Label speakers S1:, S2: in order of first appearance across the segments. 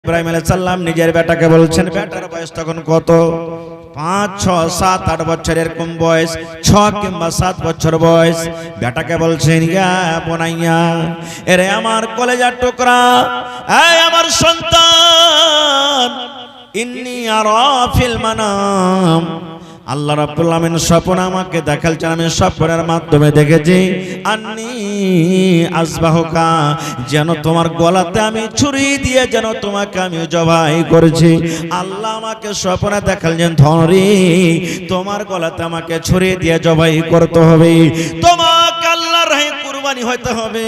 S1: ইব্রাহিম আলাইহিস সালাম নিজের বেটাকে বলছেন, বেটার বয়স তখন কত? 5, 6, 7, 8 বছর এরকম বয়স, 6 কিংবা 7 বছর বয়স। বেটাকে বলছেন, ইয়া বোনাইয়া, এরে আমার কলেজার টুকরা, এই আমার সন্তান, ইন্নী আরা ফিল মানাম, আল্লাহ রাব্বুল আলামিন স্বপ্ন আমাকে দেখালছেন, আমি স্বপ্নের মাধ্যমে দেখেছি, আন্নী আযবাহুকা, যেন তোমার গলাতে আমি ছুরি দিয়ে যেন তোমাকে আমি জবাই করেছি। আল্লাহ আমাকে স্বপ্নে দেখালছেন, ধরি তোমার গলাতে আমাকে ছুরি দিয়ে জবাই করতে হবে, তোমাকে আল্লাহর রাহে কুরবানি হতে হবে,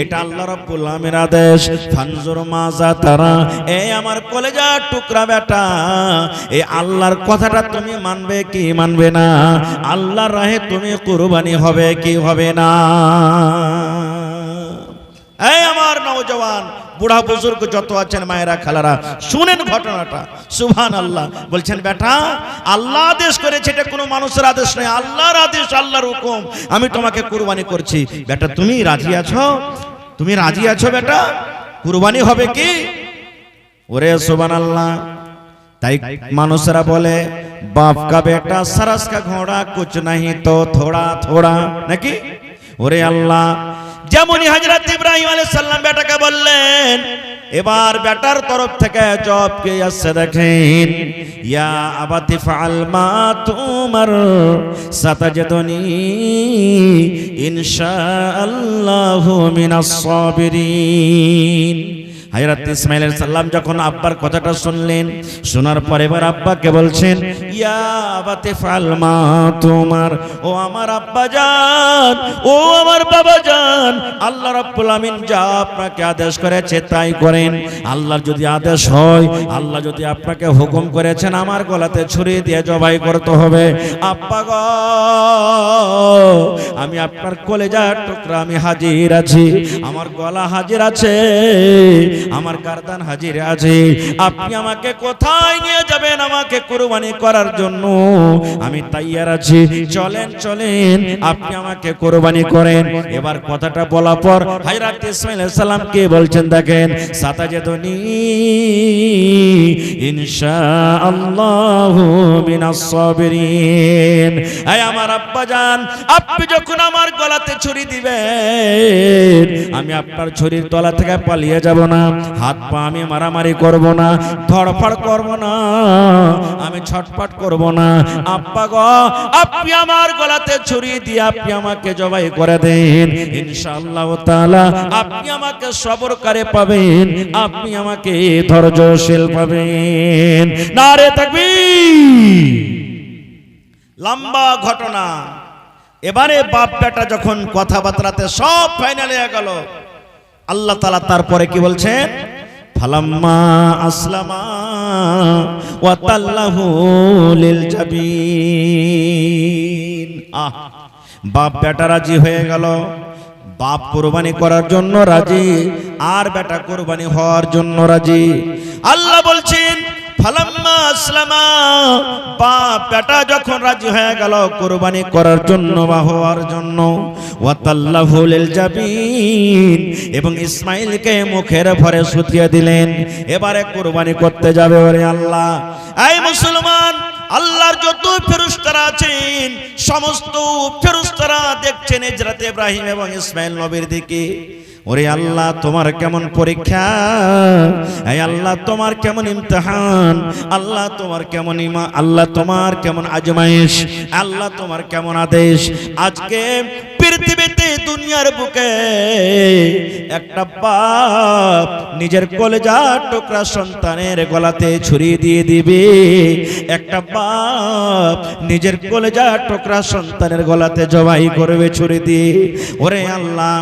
S1: এটা আল্লাহ রাব্বুল আলামিনের আদেশ। ফানজুর মাজা তারা, এই আমার কলেজার টুকরা বেটা, এই আল্লাহর কথাটা তুমি মানবে কি মানবে না? আল্লাহর রাহে তুমি কুরবানি হবে কি হবে না? এই আমার নওজওয়ান বুড়া বুজুর্গ যত আছেন, মায়েরা খালারা, শুনেন ঘটনাটা। সুবহানাল্লাহ। বলছেন, বেটা আল্লাহ আদেশ করেছে, এটা কোনো মানুষের আদেশ নয়, আল্লাহর আদেশ, আল্লাহর হুকুম, আমি তোমাকে কুরবানি করছি। বেটা তুমি রাজি আছো? তুমি রাজি আছো বেটা? কুরবানি হবে কি? ওরে সুবহানাল্লাহ। তাই মানুষরা বলে, বাপ কা বেটা सरस का घोड़ा कुछ नहीं तो थोड़ा थोड़ा, নাকি? ওরে আল্লাহ, যেমনই হযরত ইব্রাহিম আলাইহিস সালাম বেটাকে বললেন, এবার বেটার তরফ থেকে জবাব কে আসছে দেখেন, ইয়া আবাতি ফাআল মা তুমার সাতাজদুনি ইনশাআল্লাহু মিনাস সাবিরিন। হযরত ইসমাঈল আলাইহিস সালাম যখন আব্বার কথাটা শুনলেন, শোনার পরে এবার আব্বাকে বলছেন, ইয়া আবাতি ফাআল মা তুমার, ও আমার আব্বা জান, ও আমার বাবা জান, আল্লাহ রাব্বুল আমিন যা আপনাকে আদেশ করেছে তাই করেন। আল্লাহর যদি আদেশ হয়, আল্লাহ যদি আপনাকে হুকুম করেছেন আমার গলাতে ছুরি দিয়ে জবাই করতে হবে, আব্বা গো আমি আপনার কলেজার টুকরা, আমি হাজির আছি, আমার গলা হাজির আছে, আমার গারদান হাজির আছে, আপনি আমাকে কোথায় নিয়ে যাবেন আমাকে কুরবানি করার জন্য, আমি তৈয়ার আছি, চলেন চলেন আপনি আমাকে কুরবানি করেন। এবার কথাটা বলার পর হযরত ইসমাঈল আলাইহিস সালাম কে বলছেন দেখেন, সাতাজদুনি ইনশাআল্লাহু মিনাস সাবিরিন। এই আমার আব্বা জান, আপনি যখন আমার গলাতে ছুরি দিবেন, আমি আপনার ছুরির তলা থেকে পালিয়ে যাব না, হাত পা আমি মারামারি করব না, ধড়ফড় করব না, আমি ছটফট করব না, আব্বা গো আপনি আমার গলাতে ছুরি দিয়ে আপনি আমাকে জবাই করে দেন, ইনশাআল্লাহ তাআলা আপনি আমাকে সবরকারে পাবেন, আপনি আমাকে ধৈর্যশীল পাবেন। নারে তাকবীর। লম্বা ঘটনা। এবারে বাপ বেটা যখন কথাবার্তাতে সব ফাইনাল হয়ে গেল, আল্লাহ তাআলা তারপরে কি বলছেন, ফালাম্মা আসলামা ওয়া তাল্লাহু লিল জাবিন। বাপ বেটা রাজি হয়ে গেল, বাপ কুরবানি করার জন্য রাজি, আর বেটা কুরবানি হওয়ার জন্য রাজি। আল্লাহ বলছেন, ফালাম্মা আসলামা, বাপ বেটা যখন রাজি হয়ে গেল কুরবানি করার জন্য বা হওয়ার জন্য, ওয়া তাল্লাহু লিল জাবিন, এবং ইসমাঈলকে মুখের ভরে শুতিয়ে দিলেন, এবারে কুরবানি করতে যাবে। ওরে আল্লাহ, এই মুসলমান, আল্লাহর যত ফেরেশতারা আছেন সমস্ত ফেরেশতারা দেখছেন হযরত ইব্রাহিম এবং ইসমাঈল নবীর দিকে। ওরে আল্লাহ, তোমার কেমন পরীক্ষা, এই আল্লাহ তোমার কেমন ইমতিহান, আল্লাহ তোমার কেমন ইমান, আল্লাহ তোমার কেমন আজমাইশ, আল্লাহ তোমার কেমন আদেশ। আজকে পৃথিবীতে দুনিয়ার বুকে একটা বাপ নিজের কলেজার টুকরা সন্তানের গলাতে ছুরি দিয়ে দিবে, একটা বাপ নিজের কলেজার টুকরা সন্তানের গলাতে জবাই করবে ছুরি দিয়ে। ওরে আল্লাহ,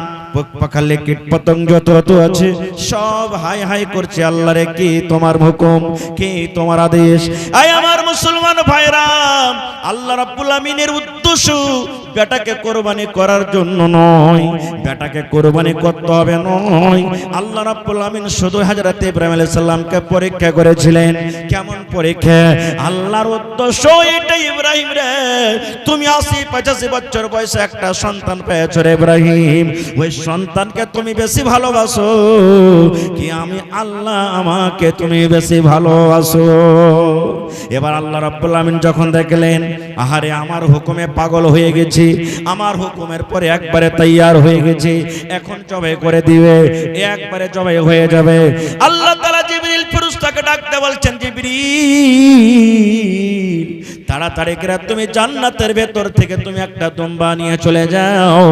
S1: পাখালে কীট পতঙ্গ যত আছে সব হাই হাই করছে, আল্লাহ রে কি তোমার হুকুম, কি তোমার আদেশ। আয় আমার মুসলমান ভাইরা, আল্লাহ রাব্বুল আমিনের উদ্দেশ্য বেটাকে কোরবানি করার জন্য নয়, বেটাকে কোরবানি করতে হবে নয়। আল্লাহ রাব্বুল আমিন শুধু হযরত ইব্রাহিম আলাইহিস সালামকে পরীক্ষা করেছিলেন। কেমন পরীক্ষা? আল্লাহর উদ্দেশ্য এটা, ইব্রাহিম রে তুমি ৮০-৮৫ বছর বয়সে একটা সন্তান পেয়েছো রে ইব্রাহিম, ওই সন্তানকে তুমি বেশি ভালোবাসো কি আমি আল্লাহ আমাকে তুমি বেশি ভালোবাসো? এবার আল্লাহ রাব্বুল আমিন যখন দেখলেন আহারে আমার হুকুমে পাগল হয়ে গেছি, আমার হুকুমের পরে একবারে তৈয়ার হয়ে গেছি, এখন জবাই করে দিবে, একবারে জবাই হয়ে যাবে। আল্লাহ তাআলা জিবরিল ফেরেশতাকে ডাকতে বলছেন, জিবরিল তাড়াতাড়ি করে তুমি জান্নাতের ভেতর থেকে তুমি একটা দুম্বা নিয়ে চলে যাও,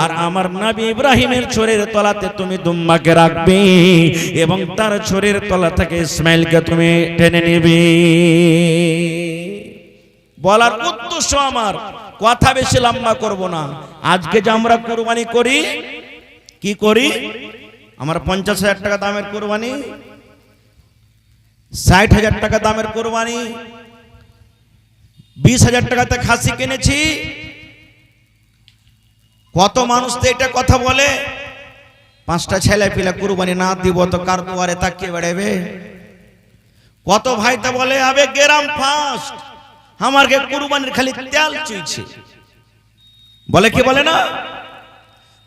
S1: আর আমার নবী ইব্রাহিমের ছুরির তলাতে তুমি দুম্বাকে রাখবে এবং তার ছুরির তলা থেকে ইসমাইলকে তুমি টেনে নিবে। বলার উদ্দেশ্য আমার, কথা বেশি লম্বা করব না। আজকে যে আমরা কুরবানি করি, কি করি? আমার ৫০,০০০ টাকা দামের কুরবানি, ৬০,০০০ টাকা দামের কুরবানি, ২০,০০০ টাকাতে খাসি কিনেছি। কত মানুষ তো এটা কথা বলে, ৫টা ছেলে পিলা কুরবানি না দিব তো কার দুয়ারে তাকিয়ে বেড়াবে। কত ভাই তা বলে আবে গ্রাম ফার্স্ট, আমাকে কুরবানির খালি তেল চুইছে, বলে কি বলে না?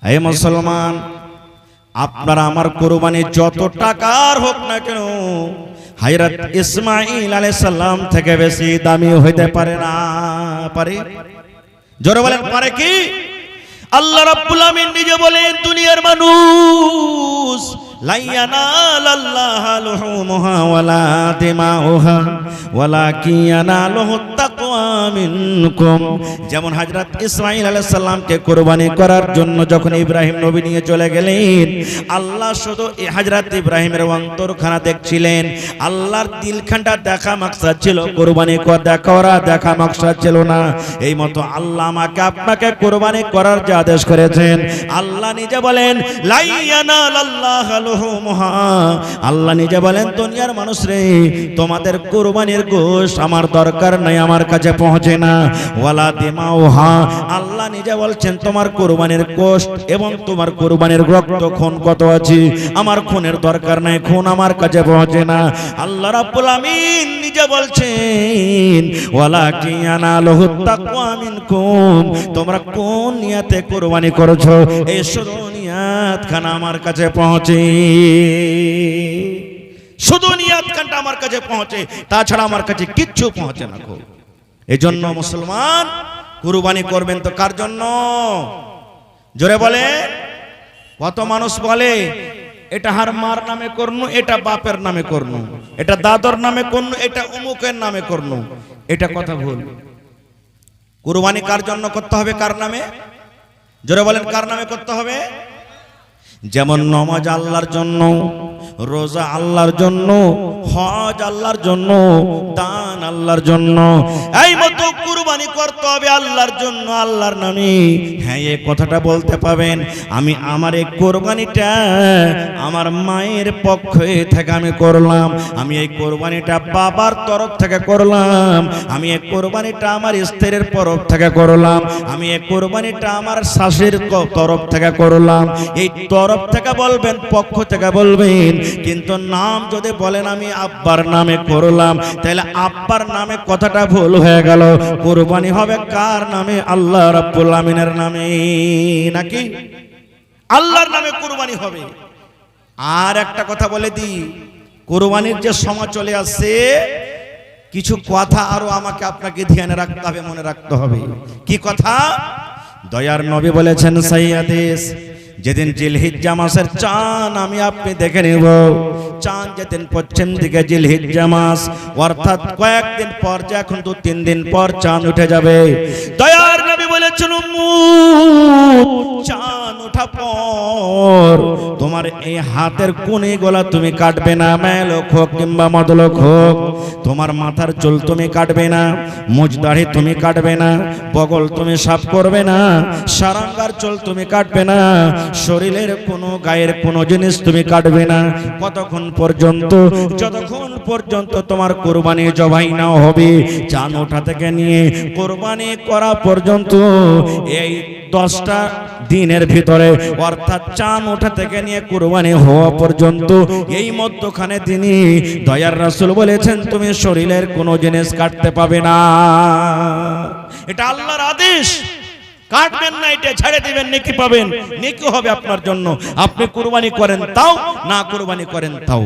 S1: হে মুসলমান, আপনারা আমার কুরবানি যত টাকার হোক না কেন হযরত ইসমাঈল আলাইহিস সালাম থেকে বেশি দামি হইতে পারে না। পারে? জোরে বলেন পারে কি? আল্লাহ রাব্বুল আমিন নিজে বলেন, দুনিয়ার মানুষ লা ইয়ানালাল্লাহু লুহুমুহা ওয়ালা দিমাউহা ওয়ালাকিন ইয়ানালুহুত তাকওয়া মিনকুম। যেমন হযরত ইসমাঈল আলাইহিস সালামকে কুরবানি করার জন্য যখন ইব্রাহিম নবী নিয়ে চলে গেলেন, আল্লাহ শুধু হযরত ইব্রাহিমের অন্তরখানা দেখছিলেন, আল্লাহর দিলখানটা দেখা মাকসাদ ছিল, কুরবানি করা দেখা মাকসাদ ছিল না। এই মতো আল্লাহ আমাকে আপনাকে কুরবানি করার যে আদেশ করেছেন, আল্লাহ নিজে বলেন লা ইয়ানালাল্লাহু লুহুমুহা, আল্লাহ নিজে বলেন দুনিয়ার মানুষ রে তোমাদের কুরবানির গোশত আমার দরকার নাই, আমার কাছে পৌঁছে না। ওয়ালা দিমাউহা, আল্লাহ নিজে বলছেন তোমার কুরবানির গোশত এবং তোমার কুরবানির রক্ত খুন কত আছে আমার খুনের দরকার নাই, খুন আমার কাছে পৌঁছে না। আল্লাহ রাব্বুল আমিন নিজে বলছেন ওয়ালাকিন ইয়ানালুহুত তাকওয়া মিনকুম, তোমরা কোন নিয়তে কুরবানি করেছো এই শুধু নিয়াত খানা আমার কাছে পৌঁছে, শুধু নিয়াত খানটা আমার কাছে পৌঁছে, তাছাড়া আমার কাছে কিচ্ছু পৌঁছে না। এজন্য মুসলমান কুরবানি করবেন তো কার জন্য? জোরে বলে। কত মানুষ বলে এটা হার মার নামে করনু, এটা বাপের নামে করনু, এটা দাদর নামে করনু, এটা অমুকের নামে করনু। এটা কথা ভুল। কুরবানি কার জন্য করতে হবে? কার নামে? জোরে বলেন কার নামে করতে হবে? যেমন নামাজ আল্লাহর জন্য, রোজা আল্লাহর জন্য, হজ আল্লাহর জন্য, দান আল্লাহর জন্য, এই মতো কুরবানি করতে হবে আল্লাহর জন্য, আল্লাহর নামে। হ্যাঁ, এই কথাটা বলতে পাবেন আমি আমার এই কুরবানিটা আমার মায়ের পক্ষ থেকে আমি করলাম, আমি এই কুরবানিটা বাবার তরফ থেকে করলাম, আমি এই কুরবানিটা আমার স্ত্রীর তরফ থেকে করলাম, আমি এই কুরবানিটা আমার শাশুড়ির তরফ থেকে করলাম। এই তরফ থেকে বলবেন, পক্ষ থেকে বলবেন, কিন্তু নাম যদি বলেন আমি আব্বার নামে করলাম, তাহলে আব্বার নামে কথাটা ভুল হয়ে গেল। কুরবানি হবে কার নামে? আল্লাহ রাব্বুল আমিনের নামে, নাকি আল্লাহর নামে কুরবানি হবে। আর একটা কথা বলে দিই, কুরবানির যে সময় চলে আসছে, কিছু কথা আরো আমাকে আপনাকে ধ্যানে রাখতে হবে, মনে রাখতে হবে। কি কথা? দয়ার নবী বলেছেন সাইয়াদিস, যেদিন জিলহিজ্জা মাসের চাঁদ আমি আপনি দেখে নেব, চাঁদ যেদিন পশ্চিম দিকে জিলহিজ্জা মাস, অর্থাৎ কয়েকদিন পর, যে এখন 2-3 দিন পর চাঁদ উঠে যাবে। দয়ার নবী বলেছেন চাঁদ ওঠা পর তোমার এই হাতের কোণে গলা তুমি কাটবে না, মেলোক হোক কিংবা মদলোক হোক, তোমার মাথার চুল তুমি কাটবে না, মুজ দাড়ি তুমি কাটবে না, বগল তুমি সাফ করবে না, সারাঙ্গার চুল তুমি কাটবে না, শরীরের কোনো গায়ের কোনো জিনিস তুমি কাটবে না। কতক্ষণ পর্যন্ত? যতক্ষণ পর্যন্ত তোমার কুরবানি জবাই না হবে। চাঁদ ওঠা থেকে নিয়ে কুরবানি করা পর্যন্ত এই 10টা দিনের ভিতরে, অর্থাৎ চাঁদ ওঠা থেকে নিয়ে কুরবানি হওয়া পর্যন্ত এই মধ্যখানে তিনি দয়ার রাসূল বলেছেন তুমি শরীরের কোনো জিনিস কাটতে পাবে না। এটা আল্লাহর আদেশ, কাটবেন না, এটা ছেড়ে দিবেন, নেকি পাবেন, নেকি হবে আপনার জন্য। আপনি কুরবানি করেন তাও, না কুরবানি করেন তাও।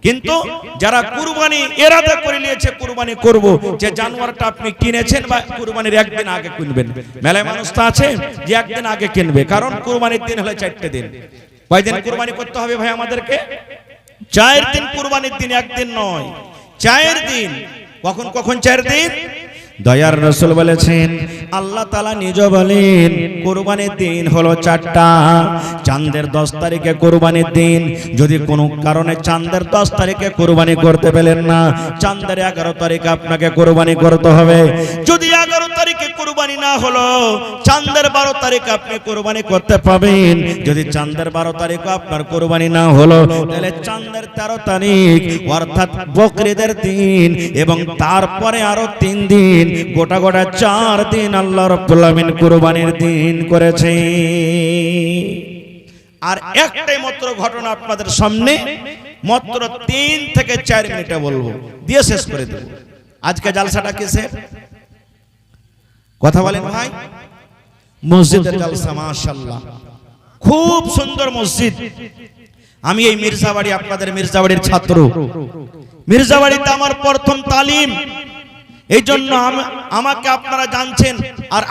S1: কিন্তু যারা কুরবানি ইরাদা করে নিয়েছে কুরবানি করব, যে জানোয়ারটা আপনি কিনেছেন বা কুরবানির একদিন আগে কিনবেন, মেলায় মানুষ তো আছে যে একদিন আগে কিনবে, কারণ কুরবানির দিন হলে 4টে দিন। কয়দিন কুরবানি করতে হবে ভাই আমাদেরকে? 4 দিন কুরবানির দিন, একদিন নয়, 4 দিন। কখন কখন 4 দিন? দয়ার রাসূল বলেছেন, আল্লাহ তাআলা নিজে বলেন কুরবানির দিন হলো 4টা। চাঁদের 10 তারিখে কুরবানির দিন। যদি কোনো কারণে চাঁদের 10 তারিখে কুরবানি করতে পেলেন না, চাঁদের 11 তারিখে আপনাকে কুরবানি করতে হবে। যদি 11 তারিখে কুরবানি না হলো, চাঁদের 12 তারিখে আপনি কুরবানি করতে পাবেন। যদি চাঁদের 12 তারিখে আপনার কুরবানি না হলো, তাহলে চাঁদের 13 তারিখ অর্থাৎ বকরিদের দিন, এবং তারপরে আরো 3 দিন, গোটা গোটা 4 দিন আল্লাহ রাব্বুল আলামিন কুরবানির দিন করেছে। আর একটাই মাত্র ঘটনা আপনাদের সামনে, মাত্র 3 থেকে 4 মিনিটে বলবো, দিয়ে শেষ করে দেব। আজকে জালসাটা কিসের? কথা বলেন ভাই। মসজিদের জালসা, মাশাআল্লাহ, খুব সুন্দর মসজিদ। আমি এই মির্জাবাড়ি, আপনাদের মির্জাবাড়ির ছাত্র। মির্জাবাড়িতে আমার প্রথম তালিম, এই জন্য আমাকে আপনারা জানছেন, আর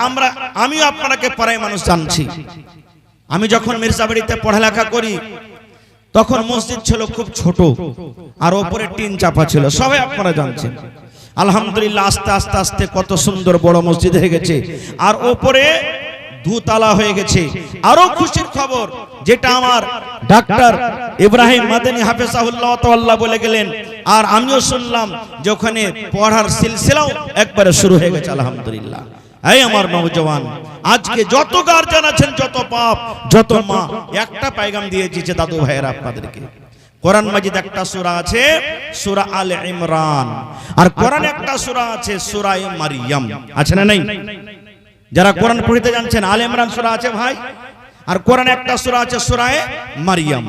S1: আমিও আপনাকে পাড়ায় মানুষ জানছি। আমি যখন মির্জাবাড়িতে পড়ালেখা করি তখন মসজিদ ছিল খুব ছোট, আর ওপরে টিন চাপা ছিল, সবাই আপনারা জানছেন। আলহামদুলিল্লাহ আস্তে আস্তে আস্তে কত সুন্দর বড় মসজিদ হয়ে গেছে, আর ওপরে 2 তালা হয়ে গেছে। আরো খুশির খবর, যেটা আমার ডাক্তার ইব্রাহিম মাদানী হাফেজাহুল্লাহ তাআলা বলে গেলেন, আর আমিও শুনলাম যে ওখানে পড়ার সিলসিলাও একবারে শুরু হয়ে গেছে। আলহামদুলিল্লাহ। এই আমার নওজওয়ান, আজকে যত গার্জিয়ান আছেন, যত বাপ, যত মা, একটা পয়গাম দিয়েছি যে দাদু ভাইয়েরা আপনাদেরকে, কোরআন মাজিদ একটা সূরা আছে সূরা আলে ইমরান, আর কোরআন একটা সূরা আছে সূরা মারইয়াম, আছে না নাই? যারা কোরআন পড়তে জানছেন, আলে ইমরান সূরা আছে ভাই, আর কোরআন একটা সূরা আছে সূরা মারইয়াম।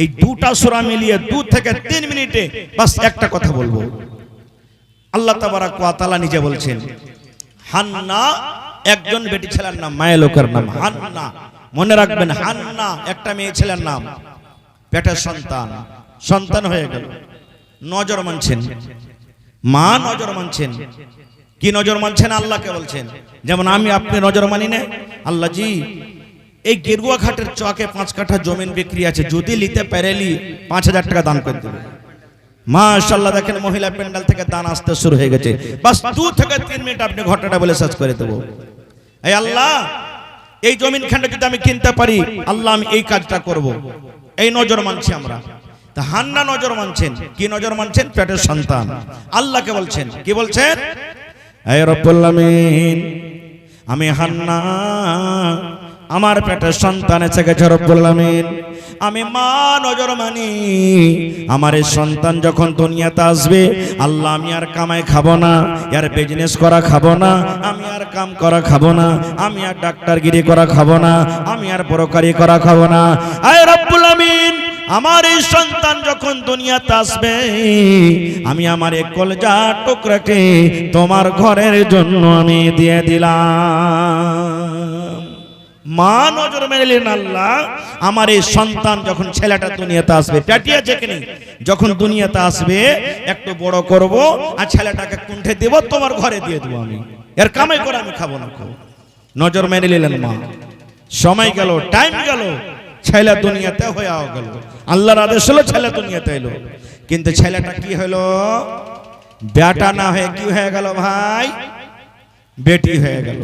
S1: এই দুটা সূরা মিলিয়ে 2 থেকে 3 মিনিটে বাস একটা কথা বলবো। আল্লাহ তাবারাক ওয়া তাআলা নিজে বলছেন, হান্না একজন বেটি ছেলের নাম, মায়ের লোকের নাম হান্না, মনে রাখবেন, হান্না একটা মেয়ে ছেলের নাম, পেটের সন্তান হয়ে গেল। নজর মানছেন, মা নজর মানছেন। কি নজর মানছেন? আল্লাহকে বলছেন। যেমন আমি আপনি নজর মানি না, আল্লাহ জি এই গেরুয়া ঘাটের চকে 5 কাঠা জমিন বিক্রি আছে, যদি নিতে পারেলি 5000 টাকা দান করে দেবে। মাশাআল্লাহ, দেখেন মহিলা প্যান্ডেল থেকে দান আসতে শুরু হয়ে গেছে। বাস 2 থেকে 3 মিনিট আপনি ঘটনাটা বলে শেষ করে দেবো। এই আল্লাহ, এই জমিন খানটা যদি আমি কিনতে পারি, আল্লাহ আমি এই কাজটা করব। এই নজর মানছি আমরা। তা হান্না নজর মানছেন, কি নজর মানছেন? পেটের সন্তান। আল্লাহকে বলছেন, কি বলছেন? হে রব্বুল আমিন, আমি হান্না, আমার পেটের সন্তান এসে গেছে রব্বুল আমিন, আমি মা নজর মানি, আমার এই সন্তান যখন দুনিয়াতে আসবে, আল্লাহ আমি আর কামাই খাবো না, আর বিজনেস করা খাবো না, আমি আর কাম করা খাবো না, আমি আর ডাক্তারগিরি করা খাবো না, আমি আর ব্রোকারি করা খাবো না। হে রব্বুল আমিন, আমার এই সন্তান যখন দুনিয়াতে আসবে, আমি আমার এক কলজা টুকরাকে তোমার ঘরের জন্য আমি দিয়ে দিলাম। মা নজর মেলেন, আল্লাহ আমার এই সন্তান যখন ছেলেটা দুনিয়াতে আসবে, পেটিয়া যেখানে যখন দুনিয়াতে আসবে, একটু বড় করব, আর ছেলেটাকে কুণ্ঠে দেব, তোমার ঘরে দিয়ে দেবো, আমি এর কামাই করে আমি খাবো না। নজর মেনে নিলেন মা। সময় গেল, টাইম গেল, ছেলে দুনিয়াতে হয়ে গেল। আল্লাহর আদেশ হলো ছেলে দুনিয়াতে এলো, কিন্তু ছেলেটা কি হলো? বেটা না হয়ে কি হয়ে গেল ভাই? বেটি হয়ে গেল।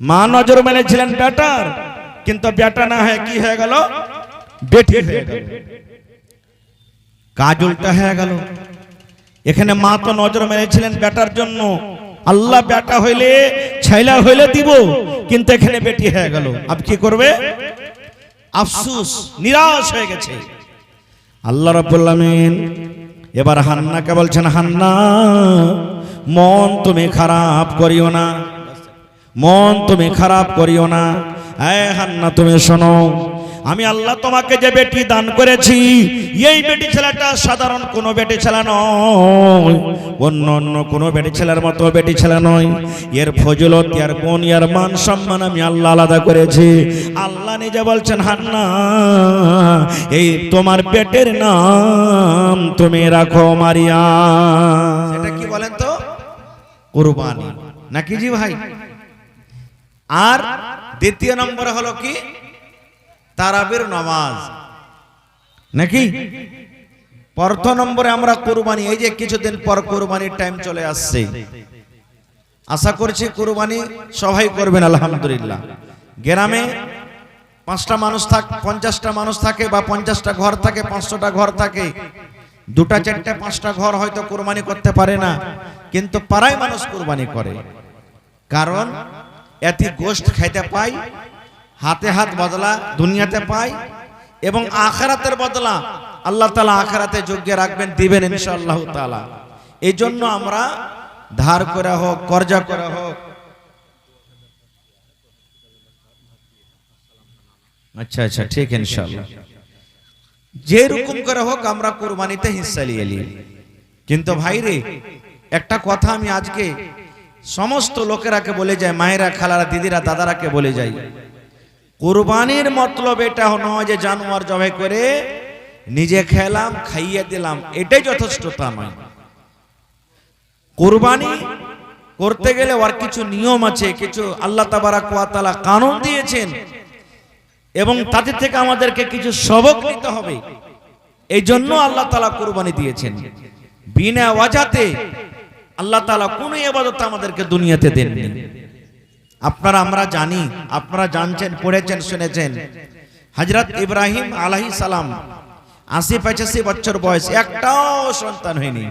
S1: মা নজর মেনেছিলেন বেটার, কিন্তু বেটা না হয়ে কি হয়ে গেল? বেটি হয়ে গেল। কাজ উল্টা হয়ে গেল। এখানে মা তো নজর মেনেছিলেন বেটার জন্য, আল্লাহ বেটা হইলে ছেলে হইলে দিব, কিন্তু এখানে বেটি হয়ে গেল। আব কি করবে? আফসোস, নিরাশ হয়ে গেছে। আল্লাহ রাব্বুল আমিন এবার হান্নাকে বলছেন, হান্না মন তুমি খারাপ করিও না, মন তুমি খারাপ করিও না। হান্না তুমি শোনো, আমি আল্লাহ তোমাকে যে বেটি দান করেছি, এই বেটি ছেলেটা সাধারণ কোনো বেটি ছেলে নয়, অন্য কোনো বেটি ছেলের মতো বেটি ছেলে নয়। এর ফজিলত, এর গুণ, এর মান সম্মান আমি আল্লাহ আলাদা করেছি। আল্লাহ নিজে বলছেন, হান্না এই তোমার পেটের নাম তুমি রাখো মারিয়াম। এটা কি বলেন তো? কুরবানি নাকি জি ভাই? আর দ্বিতীয় নম্বরে হলো কি? তারাবির নামাজ নাকি? প্রথম নম্বরে আমরা কুরবানি, এই যে কিছুদিন পর কুরবানির টাইম চলে আসছে, আশা করছি কুরবানি সবাই করবেন আলহামদুলিল্লাহ। গ্রামে 5টা মানুষ থাকে, 50টা মানুষ থাকে, বা 50টা ঘর থাকে, 500টা ঘর থাকে, 2টা 4টা 5টা ঘর হয়তো কুরবানি করতে পারে না, কিন্তু পাড়ায় মানুষ কুরবানি করে। কারণ এতে গোশত খাইতে পাই, হাতে হাত বদলা দুনিয়াতে পাই, এবং আখিরাতের বদলা আল্লাহ তাআলা আখিরাতে যোগ্য রাখবেন, দিবেন ইনশাআল্লাহ তাআলা। এই জন্য আমরা ধার করে হোক, কর্জা করে হোক, আচ্ছা ঠিক ইনশাআল্লাহ, যে রকম করে হোক আমরা কুরবানিতে হিস্সা নিয়ে নিই। কিন্তু ভাইরে, একটা কথা আমি আজকে সমস্ত লোকেরাকে বলে যাই, মায়েরা, খালারা, দিদিরা, দাদারাকে বলে যাই, কুরবানির মতলব এটা নয় যে জানোয়ার জবাই করে নিজে খেলাম, খাইয়ে দিলাম, এটাই যথেষ্ট তা নয়। কুরবানি করতে গেলে ওর কিছু নিয়ম আছে, কিছু আল্লাহ তাবারাক ওয়া তাআলা কানুন দিয়েছেন, এবং তাদের থেকে আমাদেরকে কিছু সবক নিতে হবে। এই জন্য আল্লাহ তাআলা কুরবানি দিয়েছেন। বিনা ওয়াজাতে আল্লাহ তাআলা কোন ইবাদত আমাদেরকে দুনিয়াতে দেননি। আপনারা, আমরা জানি, আপনারা জানছেন, পড়েছেন, শুনেছেন, হযরত ইব্রাহিম আলাইহিস সালাম ৮০-৮৫ বছর বয়স, একটাও সন্তান হয়নি।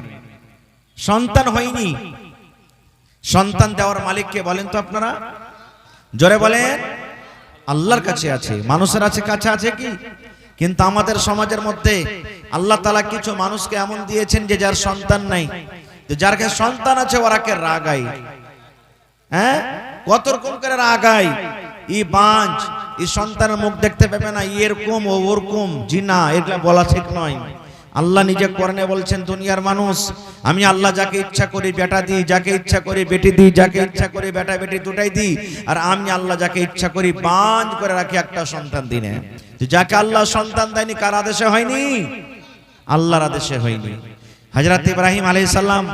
S1: সন্তান হয়নি। সন্তান দেওয়ার মালিক কে বলেন তো আপনারা? জোরে বলেন। আল্লাহর কাছে আছে, মানুষের কাছে আছে কি? কিন্তু আমাদের সমাজের মধ্যে আল্লাহ তাআলা কিছু মানুষকে এমন দিয়েছেন যে যার সন্তান নাই, যার কাছে সন্তান আছে ওরাকে রাগাই। হ্যাঁ, কত রকম করে রাগাই। ই বাঁচ, এই সন্তানের মুখ দেখতে পাবে না, এরকম ওরকম, জিনা, এগুলা বলা ঠিক নয়। আল্লাহ নিজে কোরআনে বলছেন, দুনিয়ার মানুষ, আমি আল্লাহ যাকে ইচ্ছা করি বেটা দিই, যাকে ইচ্ছা করি বেটি দিই, যাকে ইচ্ছা করি বেটা বেটি দুটাই দিই, আর আমি আল্লাহ যাকে ইচ্ছা করি বাঁচ করে রাখি একটা সন্তান দিনে। যাকে আল্লাহ সন্তান দেয়নি, কার আদেশে হয়নি? আল্লাহর আদেশে হয়নি। হযরত ইব্রাহিম আলাইহিস সালাম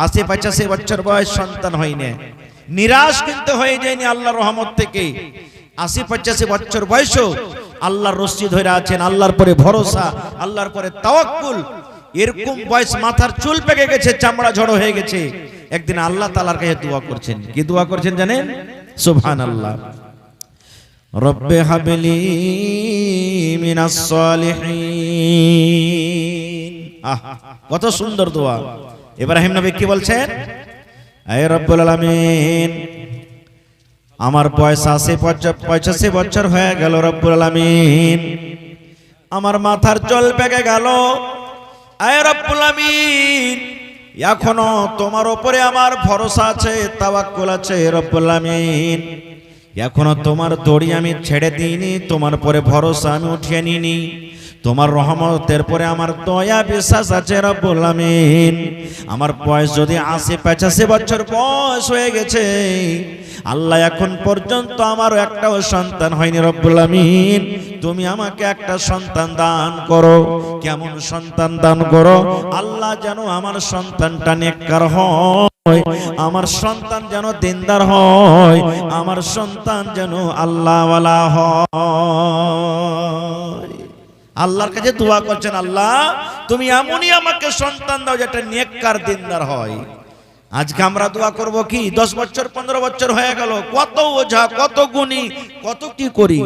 S1: ৮০-৮৫ বছর বয়স, সন্তান হয়নি। নিরাশ কিন্তু হয়ে যায়নি আল্লাহর রহমত থেকে। ৮০-৮৫ বছর বয়সও আল্লাহর রশি ধরে আছেন, আল্লাহর পরে ভরসা, আল্লাহর পরে তাওয়াক্কুল। এরকম বয়স, মাথার চুল পেকে গেছে, চামড়া ঝড়ো হয়ে গেছে। একদিন আল্লাহ তাআলার কাছে দোয়া করছেন। কি দোয়া করছেন জানেন? সুবহানাল্লাহ, রব্বে হাবলি মিনাস সালিহিন। কত সুন্দর দোয়া। ইব্রাহিম নবী কি বলছেন? হে রব্বুল আলামিন, আমার বয়স ৮০-৮৫ বছর হয়ে গেল রব্বুল আলামিন, আমার মাথার চুল পেকে গেল। হে রব্বুল আলামিন, এখনো তোমার উপরে আমার ভরসা আছে, তাওয়াক্কুল আছে রব্বুল আলামিন। এখনো তোমার দড়ি আমি ছেড়ে দিইনি, তোমার পরে ভরসা আমি উঠিয়ে নিইনি। তোমার রহমতের পরে আমার দয়া বিশ্বাস আছে রব্বুল আলামিন। আমার বয়স যদি ৮০-৮৫ বছর বয়স হয়ে গেছে, আল্লাহ এখন পর্যন্ত আমার একটাও সন্তান হয়নি রব্বুল আলামিন। তুমি আমাকে একটা সন্তান দান করো। কেমন সন্তান দান করো? আল্লাহ যেন আমার সন্তানটা নেককার হয়, আমার সন্তান যেন দিনদার হয়, আমার সন্তান যেন আল্লাহওয়ালা হয়। আল্লাহর কাছে দোয়া করছেন, আল্লাহ তুমি এমনই আমাকে সন্তান দাও যেটা নেককার দিনদার হয়। আজকে আমরা দোয়া করব কি? 10 বছর 15 বছর হয়ে গেল, কত ওঝা, কত গুণী, কত কি করি,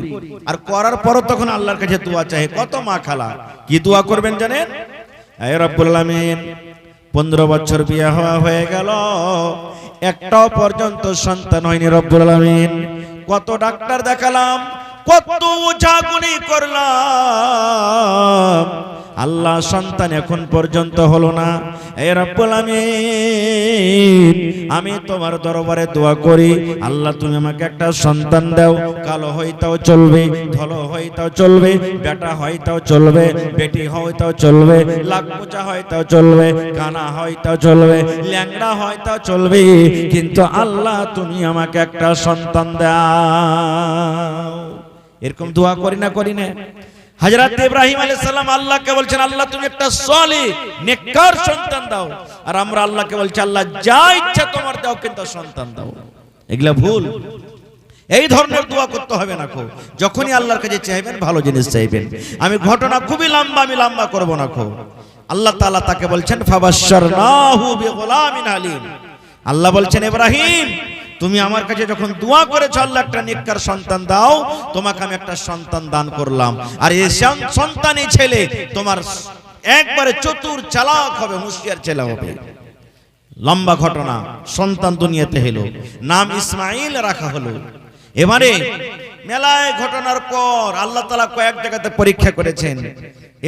S1: আর করার পরও তখন আল্লাহর কাছে দোয়া চাই। কত মা খালা কি দোয়া করবেন জানেন? হে রব্বুল আলামিন, 15 বছর বিয়ে হয়ে গেল, একটাও পর্যন্ত সন্তান হয়নি রব্বুল আলামিন। কত ডাক্তার দেখালাম, কত ওঝা গুণী করলাম, আল্লাহ সন্তান এখন পর্যন্ত হলো না। এ রব্বুল আমিন, আমি তোমার দরবারে দোয়া করি, আল্লাহ তুমি আমাকে একটা সন্তান দাও। কালো হইতাও চলবে, ধলো হইতাও চলবে, বেটা হইতাও চলবে, বেটি হইতাও চলবে, লাখপোচা হইতাও চলবে, কানা হইতাও চলবে, ল্যাংড়া হইতাও চলবে, কিন্তু আল্লাহ তুমি আমাকে একটা সন্তান দাও। এরকম দোয়া করি না করি না? হযরত ইব্রাহিম আলাইহিস সালাম আল্লাহকে বলছেন, আল্লাহ তুমি একটা সলিহ নেককার সন্তান দাও। আর আমরা আল্লাহকে বলছি, আল্লাহ যা ইচ্ছা তোমার দাও, কিন্তু সন্তান দাও। এগুলা ভুল। এই ধরনের দোয়া করতে হবে না। যখনই আল্লাহর কাছে চাইবেন, ভালো জিনিস চাইবেন। আমি ঘটনা খুবই লম্বা, আমি লম্বা করব না। আল্লাহ তাআলা তাকে বলছেন, ফাবাশশারনাহু বিগুলামিন আলীম। আল্লাহ বলছেন, ইব্রাহিম তুমি আমার কাছে যখন দোয়া করেছো আল্লাহ একটা নেককার সন্তান দাও, তোমাকে আমি একটা সন্তান দান করলাম। আর এই সন্তানই ছেলে তোমার একবারে চতুর চালাক হবে, হুঁশিয়ার ছেলে হবে। লম্বা ঘটনা। সন্তান দুনিয়াতে এলো, নাম ইসমাইল রাখা হলো। এবারে মেলায় ঘটনার পর আল্লাহ তাআলা কয়েক জায়গাতে পরীক্ষা করেছেন।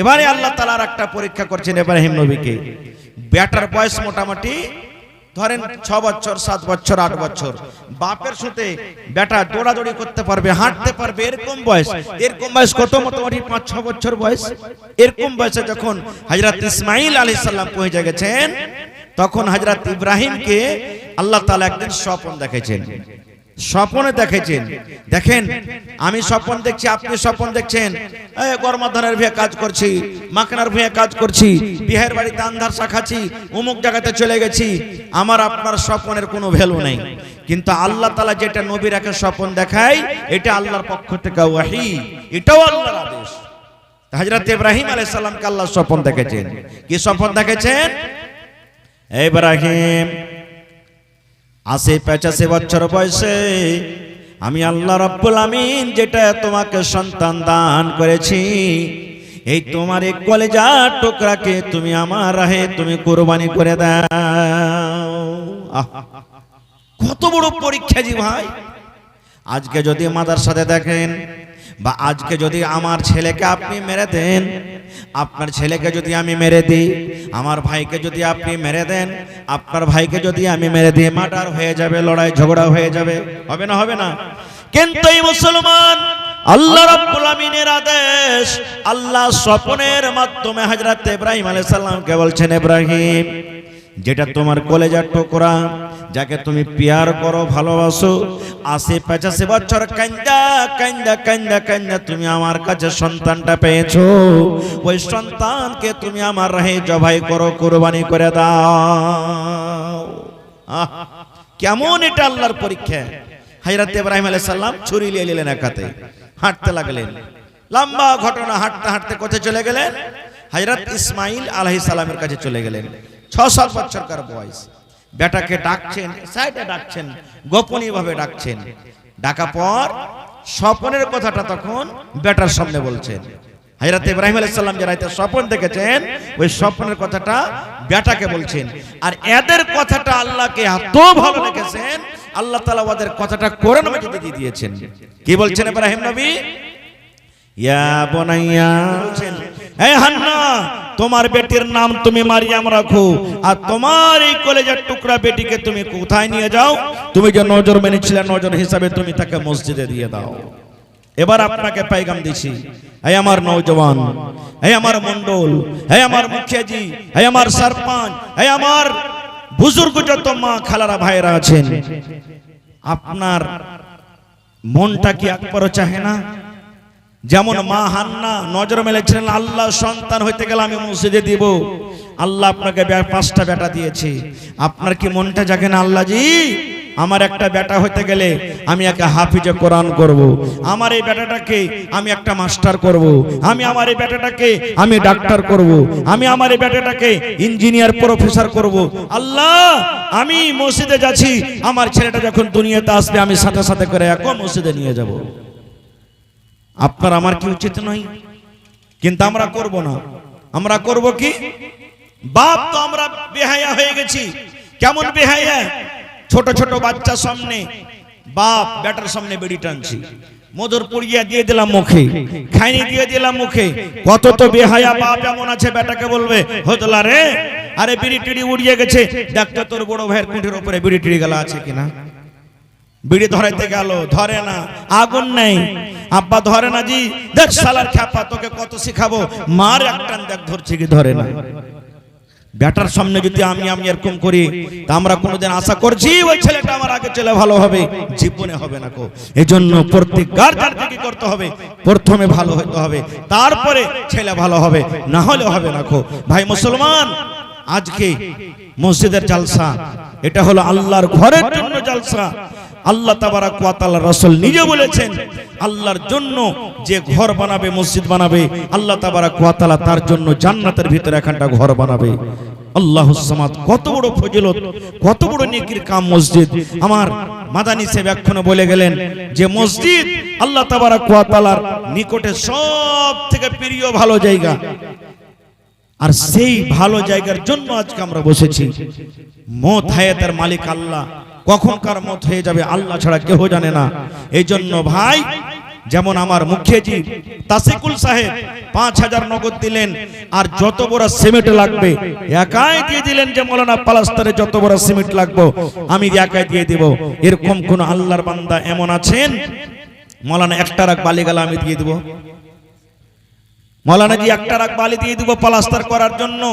S1: এবারে আল্লাহ তাআলা আর একটা পরীক্ষা করছেন ইব্রাহিম নবীকে। বেটার বয়স মোটামুটি ধরেন 6 বছর, 7 বছর, 8 বছর। বাপের সাথে বেটা দৌড়াদৌড়ি করতে পারবে, হাঁটতে পারবে, এরকম বয়স। এরকম বয়স কত? মোটামুটি 5-6 বছর বয়স। এরকম বয়সে যখন হযরত ইসমাইল আলাইহিস সালাম পৌঁছে গেছেন, তখন হযরত ইব্রাহিমকে আল্লাহ তাআলা একদিন স্বপ্ন দেখাইছেন। স্বপ্নে দেখেছেন, দেখেন আমি স্বপ্ন দেখছি, আপনি স্বপ্ন দেখছেন, গরমাধানের ভুঁয়ে কাজ করছি, মাখনার ভুঁয়ে কাজ করছি, বিহার বাড়িতে আন্ধার শাখাচ্ছি, অমুক জায়গাতে চলে গেছি। আমার আপনার স্বপ্নের কোনো ভ্যালু নেই, কিন্তু আল্লাহ তাআলা যেটা নবীরাকে স্বপ্ন দেখায়, এটা আল্লাহর পক্ষ থেকে ওহী, এটাও আল্লাহর আদেশ। হযরত ইব্রাহিম আলাইহিস সালামকে আল্লাহ স্বপ্ন দেখেছেন। কি স্বপ্ন দেখেছেন? ইব্রাহিম 80-85 বছর বয়সে আমি আল্লাহ রাব্বুল আমিন যেটা তোমাকে সন্তান দান করেছি, এই তোমার এক কলেজার টুকরাকে তুমি আমার রাহে তুমি কুরবানি করে দাও। কত বড় পরীক্ষা জি ভাই। আজকে যদি মাদ্রাসাতে দেখেন, বা আজকে যদি আমার ছেলেকে আপনি মেরে দেন, আপনার ছেলেকে যদি আমি মেরে দিই, আমার ভাইকে যদি আপনি মেরে দেন, আপনার ভাইকে যদি আমি মেরে দিই, মার্ডার হয়ে যাবে, লড়াই ঝগড়া হয়ে যাবে, হবে না? হবে না? কিন্তু এই মুসলমান আল্লাহ রাব্বুল আমিনের আদেশ, আল্লাহ স্বপ্নের মাধ্যমে হযরত ইব্রাহিম আলাইহিস সালামকে বলছেন, ইব্রাহিম যেটা তোমার কলেজার টুকরা, যাকে তুমি প্যার করো, ভালোবাসো, 80-85 বছর কান্দা কান্দা কান্দা কান্দা তুমি আমার কাছে সন্তানটা পেয়েছো, ওই সন্তানকে তুমি আমার রাহে জবাই করো, কুরবানি করে দাও। কেমন এটা আল্লাহর পরীক্ষা। হযরত ইব্রাহিম আলাইহিস সালাম ছুরি নিয়ে নিলেন, একাতে হাঁটতে লাগলেন। লম্বা ঘটনা। হাঁটতে হাঁটতে কোথায় চলে গেলেন? হযরত ইসমাইল আলাইহিস সালামের কাছে চলে গেলেন। 6-7 বছরকার বয়স। বেটাকে ডাকছেন, সাইডে ডাকছেন, গোপনীয় ভাবে ডাকছেন। ডাকা পর স্বপ্নের কথাটা তখন বেটার সামনে বলছেন। হযরত ইব্রাহিম আলাইহিস সালাম যে রাতে স্বপ্ন দেখেছেন, ওই স্বপ্নের কথাটা বেটাকে বলছেন। আর এদের কথাটা আল্লাহকে এত ভালো লেগেছেন, আল্লাহ তাআলা ওদের কথাটা কোরআন মাজিদে দিয়ে দিয়েছেন। কি বলছেন ইব্রাহিম নবী? ইয়া বুনাইয়া, বলছেন হে হান্না, তোমার বেটির নাম তুমি মারিয়াম রাখো, আর তোমার এই কলেজার টুকরা বেটিকে তুমি কোথায় নিয়ে যাও? তুমি যে নজর মেনেছিলে, নজর হিসাবে তুমি তাকে মসজিদে দিয়ে দাও। এবার আপনাকে পয়গাম দিছি, হে আমার নওজওয়ান, হে আমার মন্ডল, হে আমার মুখিয়াজি, হে আমার সরপঞ্চ, হে আমার বুজুর্গ যত মা খালারা ভাইরা আছেন, আপনার মনটা কি একবারও চাহে না? যেমন মা হান্না নজর মেলেছিলেন, আল্লাহ সন্তান হইতে গেলে আমি মসজিদে দিব, আল্লাহ আপনাকে 5টা বেটা দিয়েছে, আপনার কি মনটা জাগে না? আল্লাহ জি, আমার একটা বেটা হইতে গেলে আমি একে হাফিজে কোরআন করব, আমার এই বেটাটাকে আমি একটা মাস্টার করব, আমি আমার এই বেটাটাকে আমি ডাক্তার করব, আমি আমার এই বেটাটাকে ইঞ্জিনিয়ার প্রফেসর করব। আল্লাহ আমি মসজিদে যাচ্ছি, আমার ছেলেটা যখন দুনিয়াতে আসবে আমি সাথে সাথে করে একও মসজিদে নিয়ে যাব। আপনার আমার কি উচিত নয়? কিন্তু আমরা করব না। আমরা করব কি? বাপ তো আমরা বেহায়া হয়ে গেছি। কেমন বেহায়া? ছোট ছোট বাচ্চা সামনে বাপ বেটার সামনে বেড়ি টানছি, মধুর পুড়িয়া দিয়ে দিলাম মুখে, খাইনি দিয়ে দিলাম মুখে। কত তো বেহায়া বাপ এমন আছে, বেটাকে বলবে হতলা রে, আরে বিড়ি টিড়ি উড়িয়ে গেছে, দেখতো তোর বড় ভাইয়ের কুঠির উপরে বিড়ি টিড়ি গেলা আছে কিনা। বিড়ি ধরাইতে গেল, ধরে না, আগুন নেই, আব্বা ধরে না, জি দেখ শালার খ্যাপা তোকে কত শিখাবো, মার একটান দেখ ধরছে কি ধরে না। বেটার সামনে যদি আমি এরকম করি, তা আমরা কোনোদিন আশা করছি ওই ছেলেটা আমার আগে চলে ভালো হবে? জীবনে হবে না কো। এজন্য প্রত্যেক গার্জিয়ানকে কি করতে হবে? প্রথমে ভালো হতে হবে, তারপরে ছেলে ভালো হবে, না হলে হবে না কো। ভাই মুসলমান, আজকে মসজিদের জালসা, এটা হলো আল্লাহর ঘরের জন্য জালসা। আল্লাহ তাবারাক ওয়া তাআলা, রাসূল নিজে বলেছেন, আল্লাহর জন্য যে ঘর বানাবে, মসজিদ বানাবে, আল্লাহ তাবারাক ওয়া তাআলা তার জন্য জান্নাতের ভিতরে একটা ঘর বানাবে। আল্লাহুস সামাদ, কত বড় ফজিলত, কত বড় নেকির কাম মসজিদ। আমার মাদানী সাহেব এখনো বলে গেলেন যে মসজিদ আল্লাহ তাবারাক ওয়া তাআলার নিকটে সবথেকে প্রিয় ভালো জায়গা। আর সেই ভালো জায়গার জন্য আজকে আমরা বসেছি। মত হায়াতের মালিক আল্লাহ, কখন কার মত হয়ে যাবে আল্লাহ ছাড়া কেউ জানে না। এই জন্য ভাই, যেমন আমার মুখিয়াজি তাসিকুল সাহেব 5000 নগদ দিলেন, আর যত বড় সিমেন্ট লাগবে একাই দিয়ে দিলেন, যে মৌলানা প্লাস্টারে যত বড় সিমেন্ট লাগবে আমি একাই দিয়ে দেব। এরকম কোন আল্লাহর বান্দা এমন আছেন, মৌলানা একটা রাখ বালি গালা আমি দিয়ে দেব, মৌলানা জি একটা রাখ বালি দিয়ে দেব প্লাস্টার করার জন্য?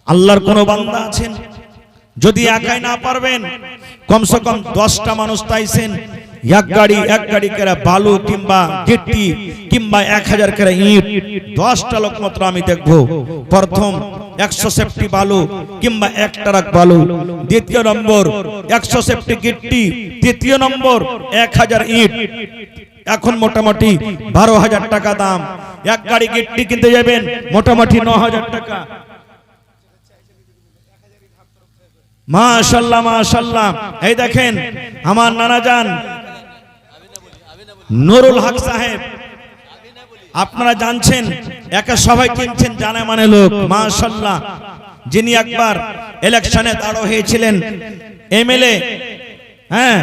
S1: আল্লাহর কোন বান্দা আছেন? যদি একাই না পারবেন, কমসে কম 10টা মানুষ তাইছেন, এক গাড়ি করে বালু কিংবা গিট্টি কিংবা 1000 করে ইট, 10টা লোক মাত্র আমি দেখবো। প্রথম 100 সেফটি বালু কিংবা 1 ট্রাক বালু, দ্বিতীয় নম্বর 100 সেফটি গিট্টি, তৃতীয় নম্বর 1000 ইট। এখন মোটামুটি 12000 টাকা দাম। এক গাড়ি গিট্টি কিনতে যাবেন মোটামুটি 9000 টাকা। মাশাআল্লাহ মাশাআল্লাহ। এই দেখেন আমার নানা জান নুরুল হক সাহেব, আপনারা জানছেন, একা সবাই কিনছেন জানে মানে লোক, মাশাআল্লাহ, যিনি একবার ইলেকশনে দাঁড় হয়েছিলেন এমএলএ, হ্যাঁ,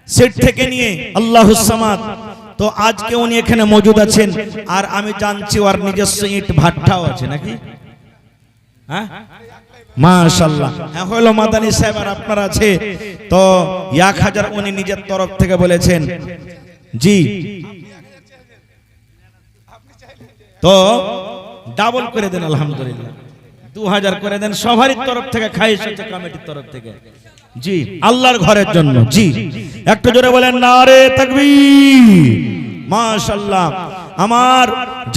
S1: সিট থেকে নিয়ে, আল্লাহুস সামাদ। তো আজকে উনি এখানে মজুদ আছেন, আর আমি জানছি ওর নিজস্ব ইট ভাট্টাও আছে নাকি? হ্যাঁ মাশাআল্লাহ। হলো মাদানী সাহেব আর আপনার আছে, তো 1000 উনি নিজের তরফ থেকে বলেছেন। জি, তো ডাবল করে দেন, আলহামদুলিল্লাহ 2000 করে দেন, সবারই তরফ থেকে, খাইশ হচ্ছে কমিটির তরফ থেকে। জি, আল্লাহর ঘরের জন্য। জি, একটু জোরে বলেন নারে তাকবীর। মাশাআল্লাহ। আমার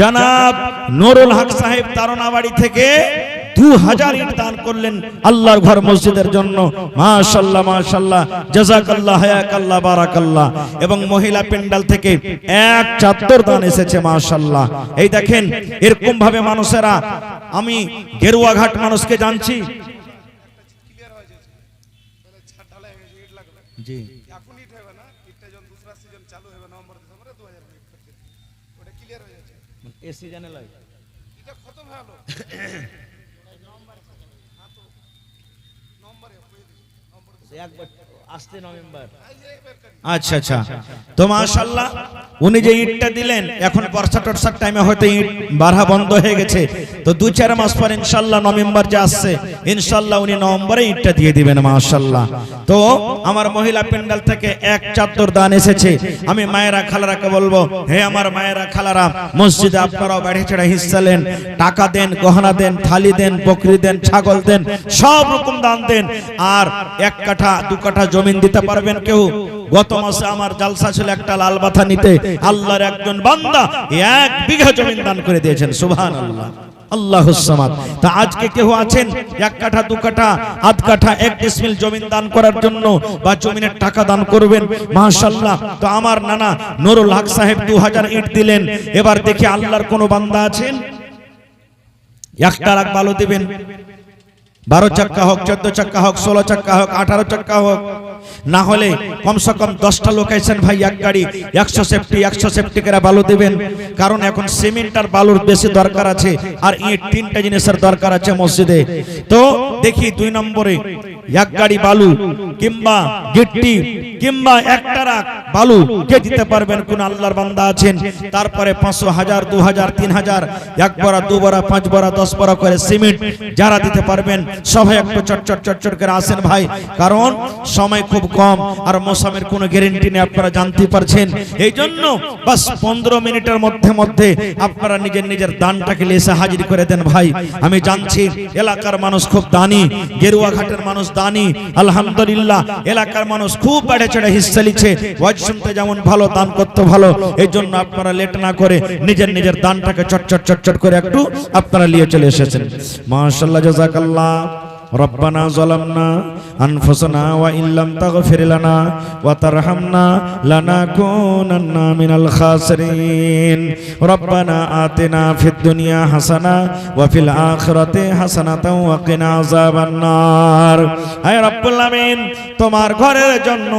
S1: জনাব নুরুল হক সাহেব তারনাবাড়ি থেকে 2000 ইট দান করলেন আল্লাহর ঘর মসজিদের জন্য। মাশাআল্লাহ মাশাআল্লাহ, জাযাকাল্লাহ, হায়াকাল্লাহ, বারাকাল্লাহ। এবং মহিলা প্যান্ডেল থেকে 1 চাদর দান এসেছে, মাশাআল্লাহ। এই দেখেন এরকম ভাবে মানুষেরা, আমি গেরুয়াঘাট মানুষকে জানছি। জি, এখন ইট হবে না, ইটটা যখন দুসরা সিজন চালু হবে নভেম্বর ডিসেম্বরে 2000 ইট করতে, ওটা ক্লিয়ার হয়ে যাচ্ছে। এই সিজনে লয় এটা খতম হলো নভেম্বরে, হ্যাঁ তো নভেম্বরে একবার আসতে নভেম্বর। আচ্ছা আচ্ছা, তো মাশাআল্লাহ উনি যে ইটটা দিলেন, এখন বর্ষা টর্ষার টাইমে হয়তো ইট বাড়া বন্ধ হয়ে গেছে, তো 2-4 মাস পর ইনশাআল্লাহ নভেম্বর যে আসছে, ইনশাআল্লাহ উনি নভেম্বরে ইটটা দিয়ে দিবেন, মাশাআল্লাহ। তো আমার মহিলা প্যান্ডেল থেকে 1 চাদর দান এসেছে। আমি মায়েরা খালারাকে বলবো, হে আমার মায়েরা খালারা, মসজিদে আপনারাও বেড়ে চড়ে হিস্সা নেন, টাকা দেন, গহনা দেন, থালি দেন, বকরি দেন, ছাগল দেন, সব রকম দান দেন। আর 1 কাঠা 2 কাঠা জমিন দিতে পারবেন কেউ? গত মাসে আমার জালসা ছিল একটা লাল মাথা নিতে, আল্লাহর একজন বান্দা 1 বিঘা জমিন দান করে দিয়েছেন, সুবহানাল্লাহ, আল্লাহুস সামাদ। তা আজকে কেউ আছেন 1 কাঠা 2 কাঠা 8 কাঠা 1 ডিসমিল জমিন দান করার জন্য, বা জমিনের টাকা দান করবেন? মাশাআল্লাহ। তো আমার নানা নুরুল হক সাহেব 2000 ইট দিলেন। এবার দেখি আল্লাহর কোন বান্দা আছেন 1 ট্রাক বালু দিবেন, 12 চাক্কা হোক, 14 চাক্কা হোক, 16 চাক্কা হোক, 18 চাক্কা হোক, না হলে কমসে কম 10টা লোকেশন ভাই, 1 গাড়ি 100 সেফটি করে বালু দিবেন। কারণ এখন সিমেন্ট আর বালুর বেশি দরকার আছে, আর ইট 3টা জিনিসের দরকার আছে মসজিদে। তো দেখি 2 নম্বরে এক গাড়ি বালু কিংবা গিট্টি কিংবা এক ট্রাক বালু কে দিতে পারবেন? কোন আল্লাহর বান্দা আছেন? তারপরে 500, 1000, 2000, 3000, এক বড়া, 2 বড়া, 5 বড়া, 10 বড়া করে সিমেন্ট যারা দিতে পারবেন সবাই একটু চটচট চটচট করে আসেন ভাই, কারণ সময় খুব কম আর মৌসুমের কোনো গ্যারান্টি নেই, আপনারা জানতে পারছেন। এই জন্য বাস 15 মিনিটের মধ্যে আপনারা নিজের দানটাকে এসে হাজির করে দেন ভাই। আমি জানছি এলাকার মানুষ খুব দানি, গেরুয়াঘাটের মানুষ দানি, আলহামদুলিল্লাহ এলাকার মানুষ খুব বেড়ে চড়ে হিস্সা লিচ্ছে, ওয়াজ শুনতে যেমন ভালো, দান করতে ভালো। এই জন্য আপনারা লেট না করে নিজের দানটাকে চটচট করে একটু আপনারা নিয়ে চলে এসেছেন। মাশাআল্লাহ, জাযাকাল্লাহ। ربنا ظلمنا أنفسنا وإن لم تغفر لنا وترحمنا لنكونن من الخاسرين ربنا آتنا في الدنيا حسنة وفي الآخرة حسنة وقنا عذاب النار। হে রব্বুল আমিন, তোমার ঘরের জন্য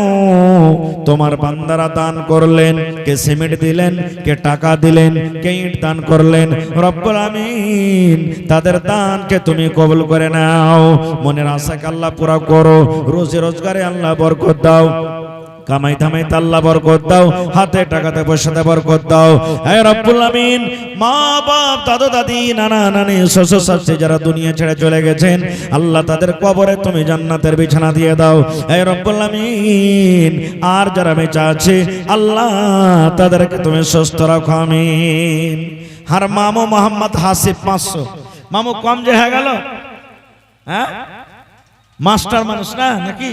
S1: তোমার বান্দারা দান করলেন, কে সিমেন্ট দিলেন, কে টাকা দিলেন, কে ইট দান করলেন। রব্বুল আমিন তাদের দানকে তুমি কবুল করে নাও, মনের আশাকে আল্লাহ পুরা করো, রোজি রোজগারে আল্লাহ বরকত দাও, কামাই ধামাইতে আল্লাহ বরকত দাও, হাতে টাকাতে পয়সাতে বরকত দাও। হে রব্বুল আমিন, মা বাপ, দাদু দাদি, নানা নানি, শ্বশুর শাশুড়ি যারা দুনিয়া ছেড়ে চলে গেছেন, আল্লাহ তাদের কবরে তুমি জান্নাতের বিছানা দিয়ে দাও। হে রব্বুল আমিন, আর যারা বেঁচে আছে আল্লাহ তাদেরকে তুমি সুস্থ রাখো, আমিন। আর মামু মোহাম্মদ হাসিব 500, মামু কম যে হয়ে গেল, হ্যাঁ মাস্টার মানুষ না নাকি,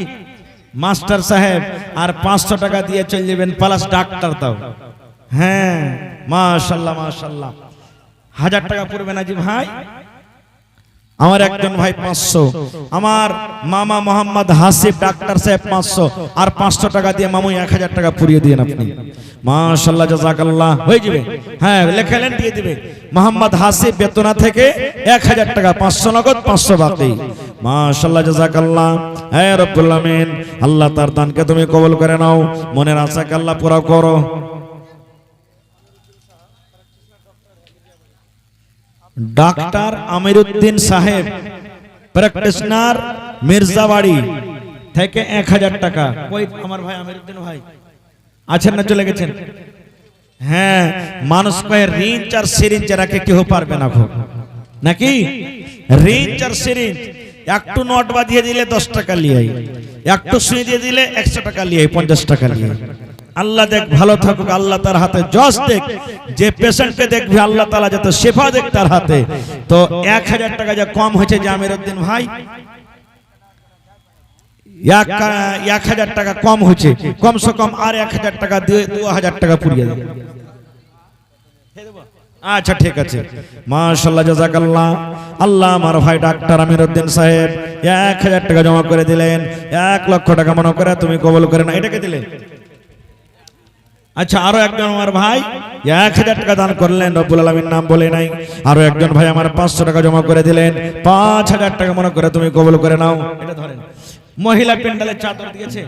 S1: মাস্টার সাহেব, আর 500 টাকা দিয়ে চলে যাবেন, প্লাস ডাক্তার দাও। হ্যাঁ মাশাআল্লাহ মাশাআল্লাহ, 1000 টাকা পড়বে না জি ভাই? আমার একজন ভাই 500, আমার মামা মোহাম্মদ হাসিব ডাক্তার সাহেব 500, আর 500 টাকা দিয়ে মামু 1000 টাকা পুরিয়ে দিয়েন আপনি। মাশাআল্লাহ, জাযাকাল্লাহ, হয়ে যাবে। হ্যাঁ লেখালেন, দিয়ে দিবে। মোহাম্মদ হাসিব বেতনা থেকে 1000 টাকা, 500 নগদ, 500 বাকি। মাশাআল্লাহ, জাযাকাল্লাহ। হে রব্বুল আমিন, আল্লাহ তার দানকে তুমি কবুল করে নাও, মনের আশাকে আল্লাহ পুরা করো। ডাক্তার আমিরউদ্দিন সাহেব, প্র্যাকটিশনার, মির্জাবাড়ি থেকে 1000 টাকা। কই আমার ভাই আমিরউদ্দিন ভাই আছেন না, চলে গেছেন? হ্যাঁ, মানুষ কয়ে রিঞ্চ আর সিরিঞ্জ রাখে কেউ পারবে না খুব নাকি? রিঞ্চ আর সিরিঞ্জ একটু নোট বাঁধিয়ে দিলে 10 টাকা লিয়ে, একটু সুই দিয়ে দিলে 100 টাকা লিয়ে, 50 টাকা লিয়ে। আল্লাহ দেখ ভালো থাকুক, আল্লাহ তার হাতে জজ দেখ, যে পেশেন্টকে দেখবে আল্লাহ তাআলা যত শেফা দেখ তার হাতে। তো 1000 টাকা যা কম হয়েছে যে আমিরউদ্দিন ভাই, 1000 টাকা কম হয়েছে, কমসে কম আর 1000 টাকা দিয়ে 2000 টাকা পুরিয়ে দেবে। আচ্ছা ঠিক আছে, মাশাআল্লাহ, জাযাকাল্লাহ। আল্লাহ আমার ভাই ডাক্তার আমিরউদ্দিন সাহেব 1000 টাকা জমা করে দিলেন, 1 লক্ষ টাকা মনে করে তুমি কবুল করে না, এটাকে দিলেন। আচ্ছা, আরো একজন আমার ভাই 1000 টাকা দান করলেন, রব্বুল আলামিন নাম বলে নাই। আরো একজন ভাই আমার 500 টাকা জমা করে দিলেন, 5000 টাকা মনে করে তুমি কবুল করে নাও। এটা ধরেন। মহিলা প্যান্ডেলের চাদর দিয়েছে,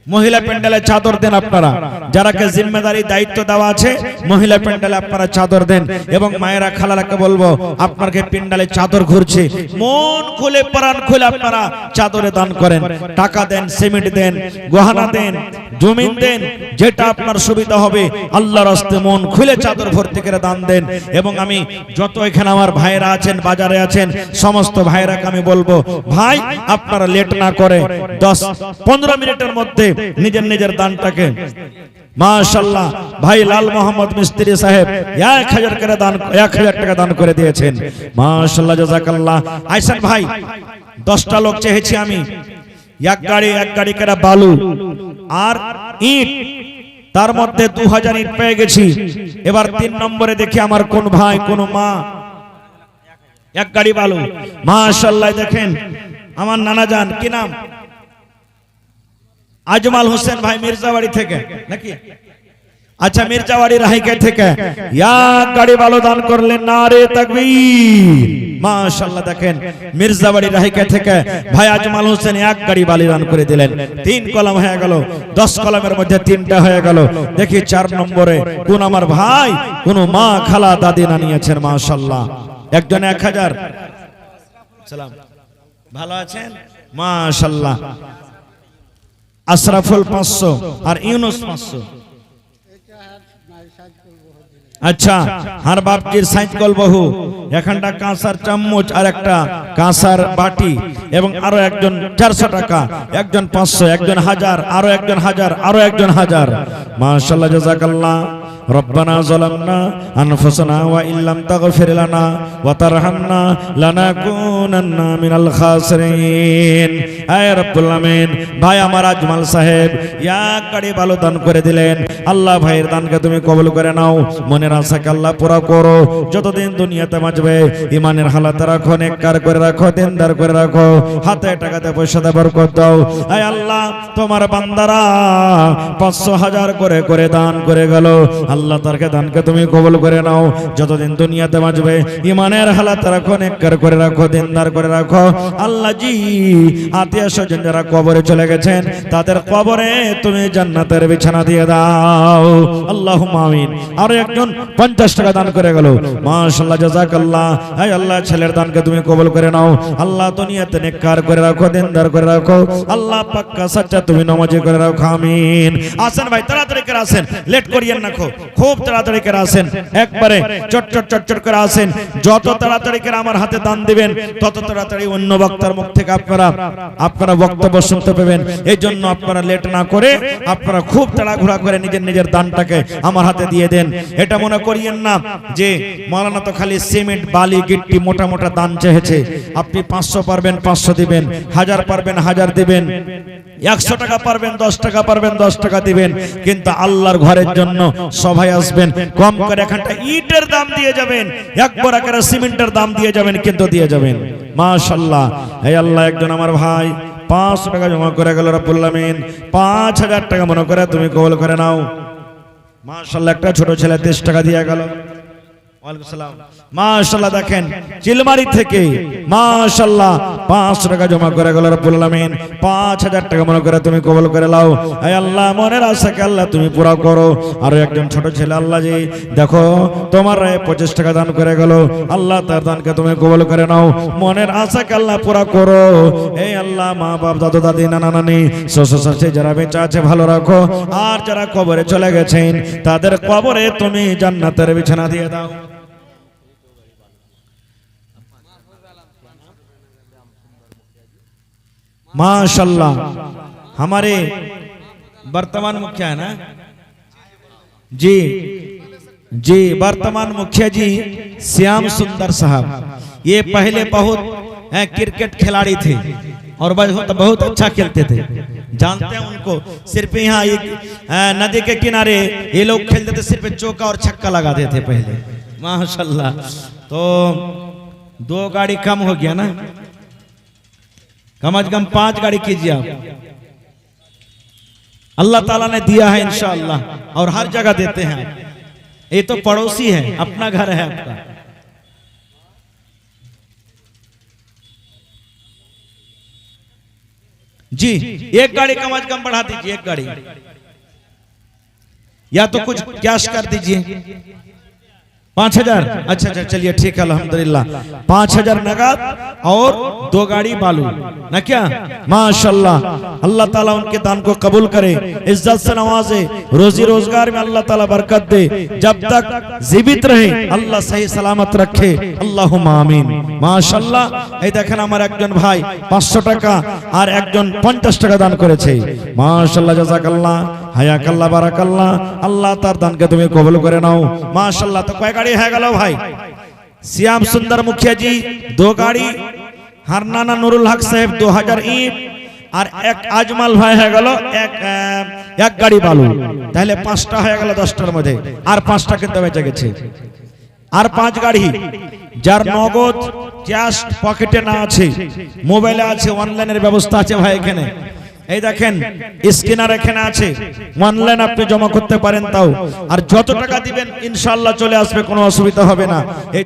S1: মহিলা প্যান্ডেলে চাদর দেন আপনারা, যারাকে জিম্মেদারি দায়িত্ব দেওয়া আছে মহিলা প্যান্ডেলে আপনারা চাদর দেন। এবং মায়েরা খালালাকে বলবো, আপনাকে প্যান্ডেলে চাদর ঘুরছে, মন খুলে প্রাণ খুলে আপনারা চাদরে দান করেন, টাকা দেন, সিমেন্ট দেন, গহনা দেন, জমিন দেন, যেটা আপনার সুবিধা হবে আল্লাহর রাস্তে মন খুলে চাদর ভর্তি করে দান দেন। এবং আমি যত এখানে আমার ভাইরা আছেন, বাজারে আছেন, সমস্ত ভাইরাকে আমি বলবো, ভাই আপনারা লেট না করে 10-15 মিনিটের মধ্যে নিজের দানটাকে, মাশাআল্লাহ, ভাই লাল মোহাম্মদ মিস্ত্রি সাহেব 1000 টাকা দান করে দিয়েছেন, মাশাআল্লাহ, জাযাকাল্লাহ। আইসান ভাই, 10টা লোক চেয়েছি আমি, এক গাড়ি করে বালু আর ইট, তার মধ্যে 2000 ইট পেয়ে গেছি। এবার 3 নম্বরে দেখি আমার কোন ভাই কোন মা, এক গাড়ি বালু, মাশাআল্লাহ। দেখেন আমার নানা জান, কি নাম? আজমাল হোসেন ভাই, মির্জাবাড়ি থেকে নাকি? আচ্ছা, মির্জাবাড়ি রাহিকা থেকে এক গাড়ি বালু দান করলেন, নারে তাকবীর, মাশাআল্লাহ। দেখেন মির্জাবাড়ি রাহিকা থেকে ভাই আজমাল হোসেন এক গাড়ি বালি দান করে দিলেন, 3 কলম হয়ে গেল, 10 কলমের মধ্যে 3টা হয়ে গেল। দেখি 4 নম্বরে কোন আমার ভাই কোন মা খালা দাদি নানি আছেন, মাশাআল্লাহ। একজন 1000, সালাম, ভালো আছেন? মাশাআল্লাহ। আশরাফুল 500 আর ইউনুস 500। আচ্ছা, হার বাপজির সাইজ কল বহু, এখানটা কাঁসার চামচ আর একটা কাঁসার বাটি, এবং আরো একজন 400 টাকা, একজন 500, একজন 1000, আরো একজন 1000, আরো একজন 1000। মাশাআল্লাহ, জাযাকাল্লাহ। রব্বানা যালামনা আনফুসানা ওয়া ইল্লাম তাগফির লানা ওয়া তারহামনা লানাকুনান্না মিনাল খাসিরিন। আয় রব্বুল আলামিন, ভাই আমার আজমাল সাহেব এক গাড়ি ভালো দান করে দিলেন। আল্লাহ ভাইয়ের দানকে তুমি কবুল করে নাও, মনের আশাকে আল্লাহ পুরা করো। যতদিন দুনিয়াতে বাঁচবে ইমানের হালাতে রাখো, নেককার করে রাখো, দিনদার করে রাখো, হাতে টাকাতে পয়সাতে বরকত দাও। আয় আল্লাহ, তোমার বান্দারা 500 1000 করে করে দান করে গেল, আল্লাহ তারকে দানকে তুমি কবুল করে নাও। যতদিন দুনিয়াতে বাঁচবে ইমানের হালাতে রাখো, নেককার করে রাখো, দিনদার করে রাখো। আল্লাহ জি, আত্মীয় স্বজন যারা কবরে চলে গেছেন তাদের কবরে তুমি জান্নাতের বিছানা দিয়ে দাও, আল্লাহুম্মা আমিন। আর একজন 50 টাকা দান করে গেল, মাশাআল্লাহ, জাযাকাল্লাহ। হে আল্লাহ, ছেলের দানকে তুমি কবুল করে নাও। আল্লাহ দুনিয়াতে নেককার করে রাখো, দিনদার করে রাখো। আল্লাহ পাক্কা সাচ্চা তুমি নামাজি করে রাখো, আমিন। আসেন ভাই, তাড়াতাড়ি করে আসেন, লেট করিয়েন না, খুব তাড়াতাড়ি করে আসেন, একবারে চটচট চটচট করে আসেন। যত তাড়াতাড়ি করে আমার হাতে দান দিবেন তত তাড়াতাড়ি অন্য বক্তার মুখ থেকে আপনারা বক্তব্য শুনতে পাবেন। এই জন্য আপনারা লেট না করে আপনারা খুব তাড়াহুড়া করে নিজের দানটাকে আমার হাতে দিয়ে দেন। এটা মনে করিয়েন না যে মাওলানা তো খালি সিমেন্ট বালি গিট্টি মোটা মোটা দান চেয়েছে। আপনি 500 পারবেন 500 দিবেন, 1000 পারবেন 1000 দিবেন, 100 টাকা পারবেন 10 টাকা পারবেন 10 টাকা দিবেন। কিন্তু আল্লাহর ঘরের জন্য সবাই আসবেন, কম করে এখানটা ইটের দাম দিয়ে যাবেন, একবার করে সিমেন্টের দাম দিয়ে যাবেন, কিন্তু দিয়ে যাবেন। মাশাআল্লাহ। হে আল্লাহ, একজন আমার ভাই 500 টাকা জমা করে গেল, রব্বুল আমিন 5000 টাকা মনে করে তুমি কবুল করে নাও। মাশাআল্লাহ, একটা ছোট ছেলে 30 টাকা দিয়ে গেল। ওয়ালাইকুম সালাম। মাশাআল্লাহ, দেখেন চিলমারি থেকে মাশাআল্লাহ 500 টাকা জমা করে গেল, রব্বুল আলামিন 5000 টাকা মনে করে তুমি কবুল করে নাও। হে আল্লাহ, মনের আশাকে আল্লাহ তুমি পুরা করো। আর একজন ছোট ছেলে, আল্লাহ জি দেখো তোমার 25 টাকা দান করে গেল, আল্লাহ তার দানকে তুমি কবুল করে নাও, মনের আশাকে আল্লাহ পুরা করো। হে আল্লাহ, মা বাপ দাদু দাদি নানা নানি শ্বশুর শাশুড়ি যারা বেঁচে আছে ভালো রাখো, আর যারা কবরে চলে গেছেন তাদের কবরে তুমি জান্নাতের বিছানা দিয়ে দাও। माशाल्लाह, हमारे वर्तमान मुखिया है ना जी, जी वर्तमान मुखिया जी श्याम सुंदर साहब, ये पहले बहुत क्रिकेट खिलाड़ी थे और बहुत अच्छा खेलते थे, जानते हैं उनको। सिर्फ यहाँ नदी के किनारे ये लोग खेलते थे, सिर्फ चौका और छक्का लगाते थे पहले। माशाल्लाह, तो 2 गाड़ी कम हो गया ना, कम से कम 5 गाड़ी कीजिए आप। अल्लाह ताला ने दिया है इंशाअल्लाह, और हर जगह देते हैं। ये तो पड़ोसी है, अपना घर है आपका। जी, 1 गाड़ी कम से कम बढ़ा दीजिए, 1 गाड़ी, या तो कुछ कैश कर दीजिए। 5000, अच्छा अच्छा, चलिए ठीक है, अल्हम्दुलिल्लाह 5000 नगद और 2 गाड़ी बालू ना, क्या माशाल्लाह। अल्लाह ताला उनके दान को कबूल करे, इज्जत से नवाजे, रोजी रोजगार में अल्लाह ताला बरकत दे, जब तक जीवित रहे अल्लाह सही सलामत रखे, अल्लाहुम्मा आमीन। माशाल्लाह, এই দেখেন আমার একজন ভাই 500 টাকা আর একজন 50 টাকা দান করেছে। মাশাআল্লাহ, জাযাকাল্লাহ, হায়াকাল্লাহ, বারাকাল্লাহ, আল্লাহ তার দানকে তুমি কবুল করে নাও। মাশাআল্লাহ, তো কয় গাড়ি হয়ে গেল ভাই? श्याम सुंदर मुखिया जी 2 गाड़ी, हरनाना नुरुल हक साहेब 2000 ईट, और एक आजमाल भाई है गलो एक गाड़ी बालू, তাহলে 5টা হয়ে গেল 10টার মধ্যে, আর 5টা কিন্তু বেঁচে গেছে। আর 5 গাড়ি, যার নগদ ক্যাশ পকেটে না আছে, মোবাইলে আছে, অনলাইনের ব্যবস্থা আছে ভাই এখানে। এই দেখেন স্ক্যানার এখানে আছে, অনলাইন আপনি জমা করতে পারেন তাও। আর যত টাকা দিবেন ইনশাআল্লাহ চলে আসবে, কোনো অসুবিধা হবে না।